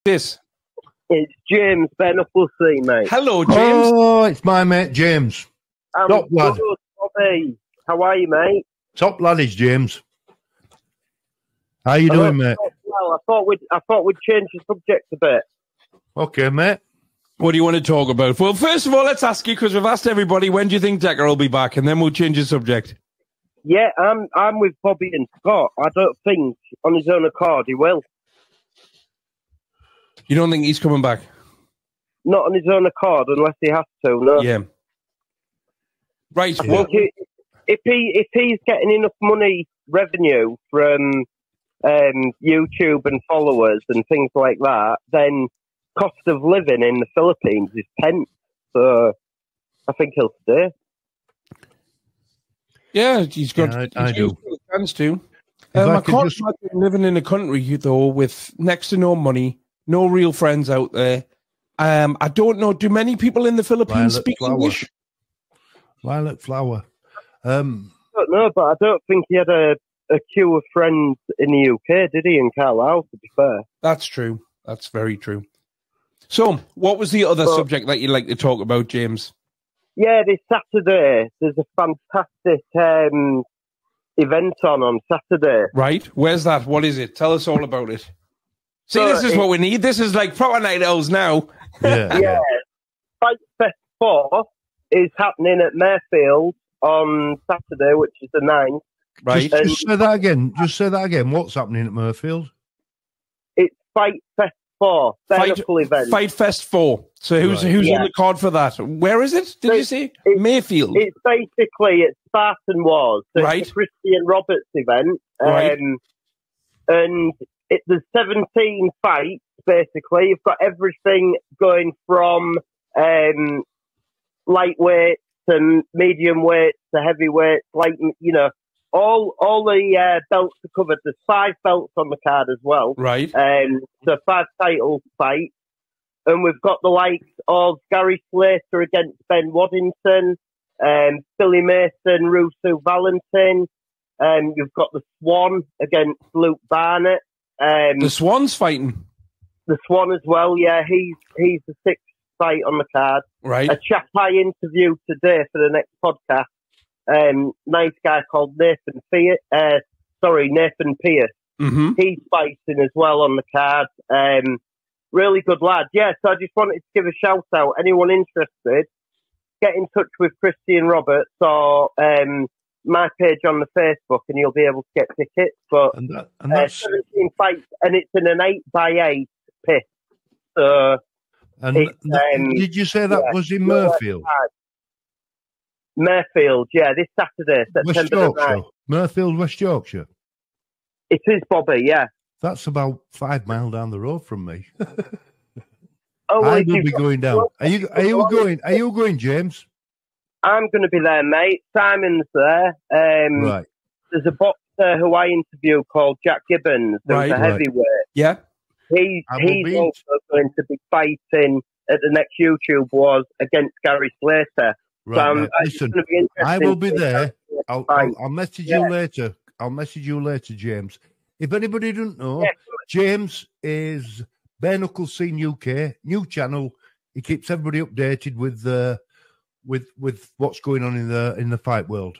This? It's James Ben Upplesley, mate. Hello, James. Oh, it's my mate James. Top lad. Good, Bobby. How are you, mate? Top lad is James. How you doing, mate? Well, I thought we'd change the subject a bit. Okay, mate. What do you want to talk about? Well, first of all, let's ask you, because we've asked everybody, when do you think Decker will be back? And then we'll change the subject. Yeah, I'm with Bobby and Scott. I don't think on his own accord he will. You don't think he's coming back? Not on his own accord, unless he has to. No. Yeah. Right. I Well, think if he's getting enough money revenue from YouTube and followers and things like that, then cost of living in the Philippines is pence. So I think he'll stay. yeah, he's got. Yeah, I do. A chance to. If I I could can't just- imagine living in a country though with next to no money, no real friends out there. I don't know. Do many people in the Philippines Violet speak flower. English? Violet flower. I don't know, but I don't think he had a queue of friends in the UK, did he, in Carlisle, to be fair? That's true. That's very true. So, what was the other subject that you'd like to talk about, James? Yeah, this Saturday, there's a fantastic event on Saturday. Right. Where's that? What is it? Tell us all about it. See, So this is what we need. This is like proper night owls now. Yeah. Yeah, Fight Fest 4 is happening at Mayfield on Saturday, which is the 9th. Right. Just say that again. Just say that again. What's happening at Murfield? It's Fight Fest 4, Beneful event. Fight Fest 4. So who's Right. on Yeah. the card for that? Where is it? Did you say? Mayfield. It's basically Spartan Wars. So Right. It's a Christian Roberts event. Right. And there's 17 fights, basically. You've got everything going from lightweights and medium weights to heavyweights, like, you know, all the belts are covered. There's 5 belts on the card as well. Right. So 5 title fights. And we've got the likes of Gary Slater against Ben Waddington, Billy Mason, Rusu Valentin. You've got the Swan against Luke Barnett. The Swan's fighting. The Swan as well, yeah. He's the 6th fight on the card. Right. A chap I interviewed today for the next podcast. Nice guy called Nathan Pierce. Mm-hmm. He's fighting as well on the card. Really good lad. Yeah, so I just wanted to give a shout out. Anyone interested, get in touch with Christian Roberts or my page on the Facebook and you'll be able to get tickets. But And that's 17 fights and it's in an 8x8 pit. So did you say that was in Murfield? Mayfield, yeah, this Saturday, West September the 9th. Yorkshire. Murfield, West Yorkshire. It is, Bobby, yeah. That's about 5 miles down the road from me. Oh, I if will you've be got- going down. Are you going? Are you going, James? I'm going to be there, mate. Simon's there. Right. There's a boxer who I interviewed called Jack Gibbons, who's Right, a right. heavyweight. Yeah. I will He's be. also going to be fighting at the next YouTube Wars against Gary Slater. Right. So mate. it's Listen, going to be interesting. I will be to see there. how they I'll message Yeah. you later. I'll message you later, James. If anybody doesn't know, Yeah. James is Bare Knuckles Scene UK, new channel. He keeps everybody updated with what's going on in the fight world.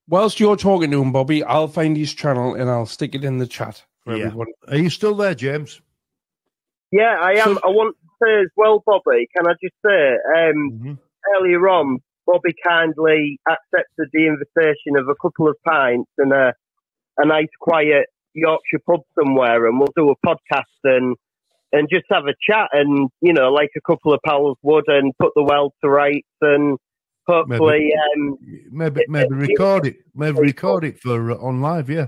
Whilst you're talking to him, Bobby, I'll find his channel and I'll stick it in the chat for Yeah. everyone. Are you still there, James? Yeah, I am. So- I want to say as well, Bobby, can I just say, Mm-hmm. earlier on, Bobby kindly accepted the invitation of a couple of pints and a nice, quiet Yorkshire pub somewhere, and we'll do a podcast and just have a chat and, you know, like a couple of pals would, and put the world to rights and hopefully... Maybe record it. Maybe record it for on live, yeah.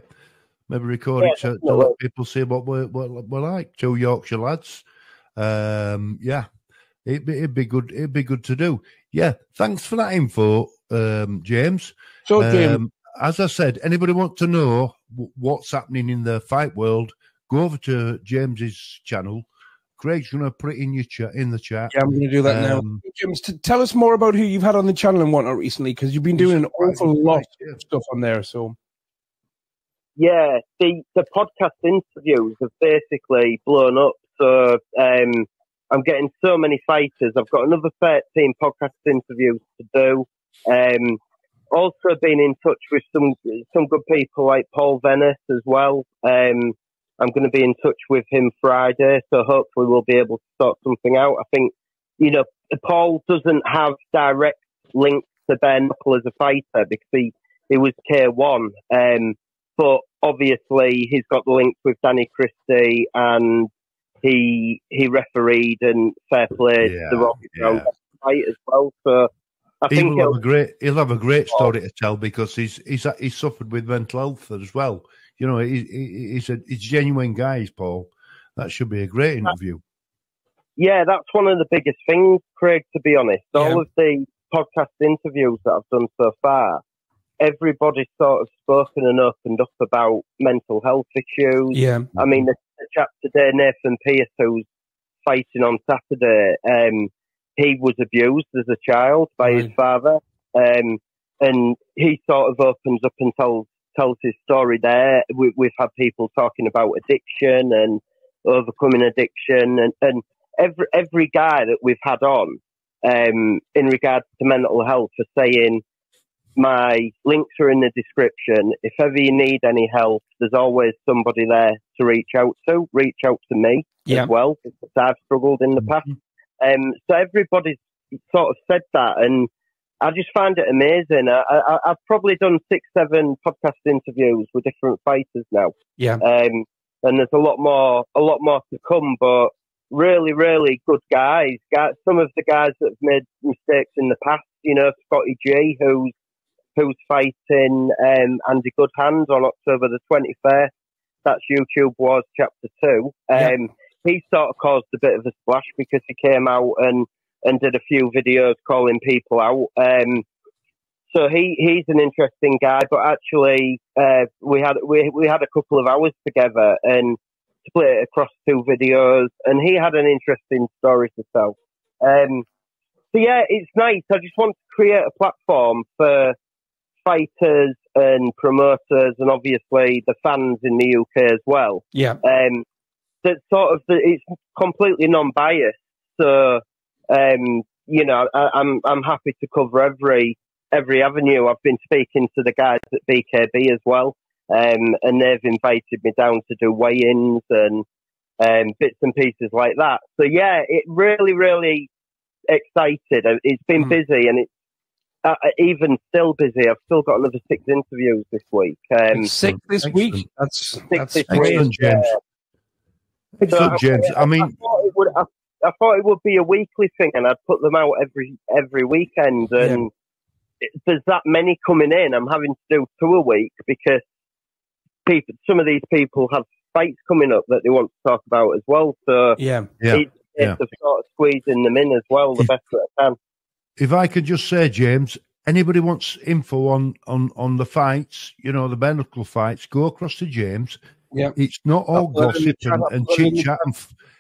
Maybe record it to let people see what we're like. 2 Yorkshire lads. Yeah. It'd be good. It'd be good to do. Yeah. Thanks for that info, James. So, James, As I said, anybody want to know what's happening in the fight world, go over to James's channel. Craig's going to put it in the chat. yeah, I'm going to do that now. James, tell us more about who you've had on the channel and whatnot recently, because you've been doing an awful lot of stuff on there. So, Yeah, the podcast interviews have basically blown up So I'm getting so many fighters. I've got another 13 podcast interviews to do. Also been in touch with some good people like Paul Venice as well. I'm going to be in touch with him Friday, so hopefully we'll be able to sort something out. I think, you know, Paul doesn't have direct links to bare knuckle as a fighter because he was K1. But obviously he's got the links with Danny Christie, and he refereed and fair play the Rocky Brown fight as well. So I think he'll have a great story to tell because he's suffered with mental health as well. You know, he's a genuine guy, he's Paul. That should be a great interview. Yeah, that's one of the biggest things, Craig, to be honest. All of the podcast interviews that I've done so far, everybody's sort of spoken and opened up about mental health issues. Yeah. I mean, the chap today, Nathan Pierce, who's fighting on Saturday, he was abused as a child by his father. And he sort of opens up and tells his story there. We've had people talking about addiction and overcoming addiction, and every guy that we've had on in regards to mental health are saying, my links are in the description. If ever you need any help, there's always somebody there to reach out to. Reach out to me as well, because I've struggled in the past. So everybody's sort of said that, and I just find it amazing. I've probably done 6-7 podcast interviews with different fighters now. Yeah. And there's a lot more to come, but really, really good guys. Some of the guys that have made mistakes in the past, you know, Scotty G, who's fighting Andy Goodhand on October the 21st. That's YouTube Wars Chapter 2. He sort of caused a bit of a splash because he came out and did a few videos calling people out. So he's an interesting guy, but actually we had a couple of hours together and split it across 2 videos, and he had an interesting story to tell. So yeah, it's nice. I just want to create a platform for fighters and promoters, and obviously the fans in the UK as well. Yeah. That sort of it's completely non-biased. So you know, I'm happy to cover every avenue. I've been speaking to the guys at BKB as well, and they've invited me down to do weigh-ins and bits and pieces like that. So yeah, it really excited. It's been busy, and it's even still busy. I've still got another 6 interviews this week. 6 this week. That's excellent, James. Excellent, James. I mean, I thought it would be a weekly thing, and I'd put them out every weekend. And there's that many coming in. I'm having to do 2 a week because some of these people have fights coming up that they want to talk about as well. So it's sort of squeezing them in as well the best that I can. If I could just say, James, anybody wants info on the fights, you know, the bare knuckle fights, go across to James. Yeah, it's not all gossip and chit chat.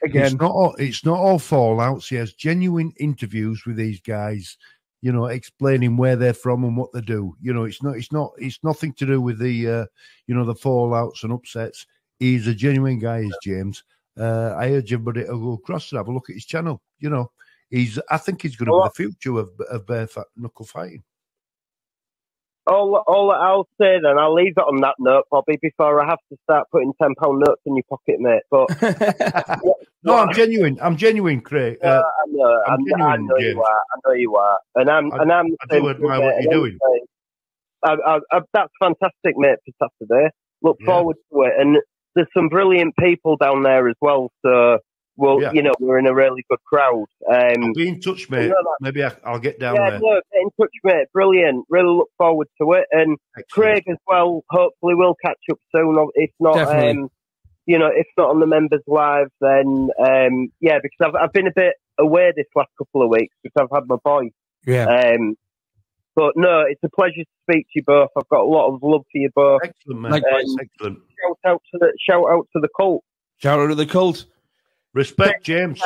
Again, it's not all fallouts. He has genuine interviews with these guys, you know, explaining where they're from and what they do. You know, it's nothing to do with the you know, the fallouts and upsets. He's a genuine guy, is James. I urge everybody to go across and have a look at his channel. You know, I think he's going to be the future of bare knuckle fighting. All I'll say then, I'll leave it on that note, Bobby, before I have to start putting £10 notes in your pocket, mate. But no, I'm genuine, Craig. I know you are, and I'm. I do admire what you're doing. That's fantastic, mate, for Saturday. Look forward to it, and there's some brilliant people down there as well. So, you know, we're in a really good crowd. I'll be in touch, mate. Maybe I'll get down there. Yeah, get in touch, mate. Brilliant. Really look forward to it. And excellent. Craig as well, hopefully we'll catch up soon. If not, you know, if not on the Members Live, then, because I've been a bit away this last couple of weeks because I've had my boy. Yeah. But no, it's a pleasure to speak to you both. I've got a lot of love for you both. Excellent, mate. Excellent. Shout out to the cult. Shout out to the cult. Respect, James.